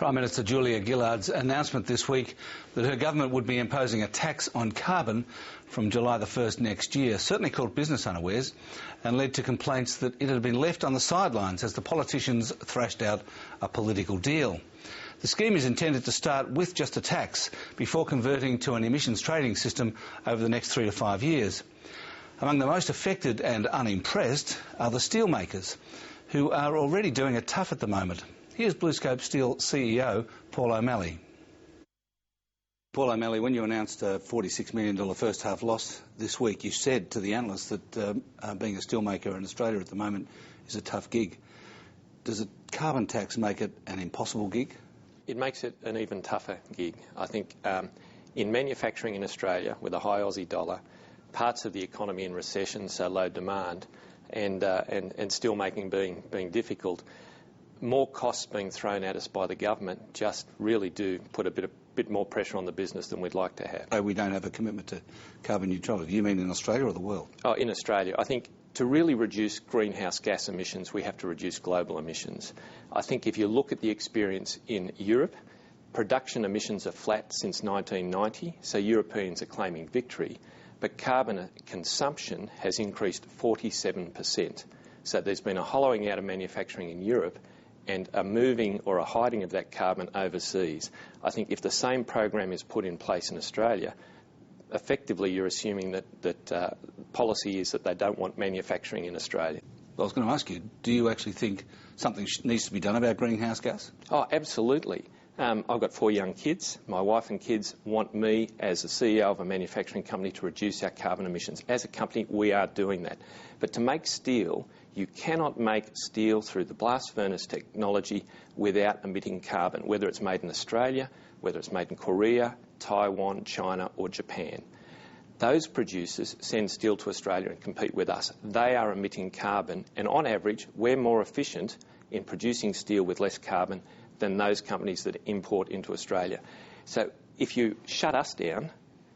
Prime Minister Julia Gillard's announcement this week that her government would be imposing a tax on carbon from July the 1st next year certainly caught business unawares and led to complaints that it had been left on the sidelines as the politicians thrashed out a political deal. The scheme is intended to start with just a tax before converting to an emissions trading system over the next 3 to 5 years. Among the most affected and unimpressed are the steelmakers, who are already doing it tough at the moment. Here's BlueScope Steel CEO Paul O'Malley. Paul O'Malley, when you announced a $46 million first half loss this week, you said to the analysts that being a steelmaker in Australia at the moment is a tough gig. Does a carbon tax make it an impossible gig? It makes it an even tougher gig. I think in manufacturing in Australia, with a high Aussie dollar, parts of the economy in recession, so low demand, and steelmaking being difficult, more costs being thrown at us by the government just really do put a bit more pressure on the business than we'd like to have. So we don't have a commitment to carbon neutrality. You mean in Australia or the world? Oh, in Australia. I think to really reduce greenhouse gas emissions, we have to reduce global emissions. I think if you look at the experience in Europe, production emissions are flat since 1990, so Europeans are claiming victory, but carbon consumption has increased 47%. So there's been a hollowing out of manufacturing in Europe and a moving or a hiding of that carbon overseas. I think if the same program is put in place in Australia, effectively you're assuming that policy is that they don't want manufacturing in Australia. Well, I was going to ask you, do you actually think something needs to be done about greenhouse gas? Oh, absolutely. I've got 4 young kids. My wife and kids want me, as the CEO of a manufacturing company, to reduce our carbon emissions. As a company, we are doing that. But to make steel, you cannot make steel through the blast furnace technology without emitting carbon, whether it's made in Australia, whether it's made in Korea, Taiwan, China or Japan. Those producers send steel to Australia and compete with us. They are emitting carbon, and on average, we're more efficient in producing steel with less carbon than those companies that import into Australia. So if you shut us down,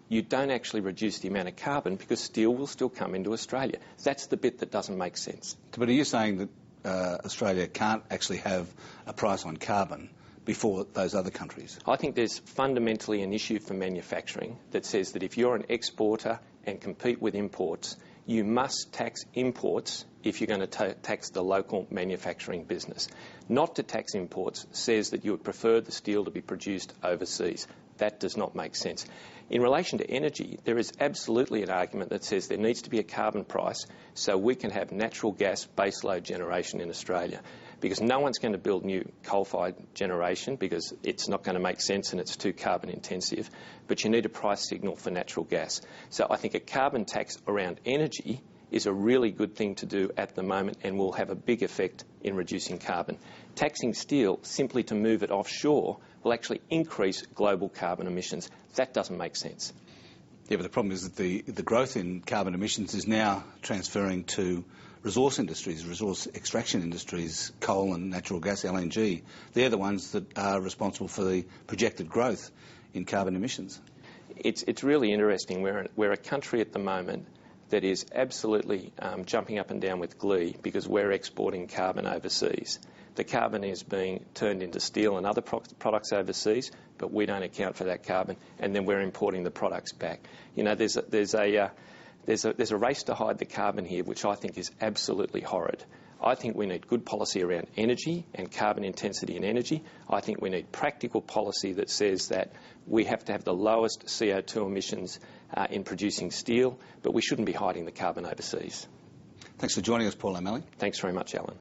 you don't actually reduce the amount of carbon because steel will still come into Australia. That's the bit that doesn't make sense. But are you saying that Australia can't actually have a price on carbon before those other countries? I think there's fundamentally an issue for manufacturing that says that if you're an exporter and compete with imports, you must tax imports if you're going to tax the local manufacturing business. Not to tax imports says that you would prefer the steel to be produced overseas. That does not make sense. In relation to energy, there is absolutely an argument that says there needs to be a carbon price so we can have natural gas baseload generation in Australia, because no one's going to build new coal-fired generation because it's not going to make sense and it's too carbon intensive, but you need a price signal for natural gas. So I think a carbon tax around energy is a really good thing to do at the moment and will have a big effect in reducing carbon. Taxing steel simply to move it offshore will actually increase global carbon emissions. That doesn't make sense. Yeah, but the problem is that the growth in carbon emissions is now transferring to resource industries, resource extraction industries, coal and natural gas, LNG. They're the ones that are responsible for the projected growth in carbon emissions. It's really interesting. We're a country at the moment that is absolutely jumping up and down with glee because we're exporting carbon overseas. The carbon is being turned into steel and other products overseas, but we don't account for that carbon, and then we're importing the products back. You know, there's a race to hide the carbon here, which I think is absolutely horrid. I think we need good policy around energy and carbon intensity in energy. I think we need practical policy that says that we have to have the lowest CO2 emissions in producing steel, but we shouldn't be hiding the carbon overseas. Thanks for joining us, Paul O'Malley. Thanks very much, Alan.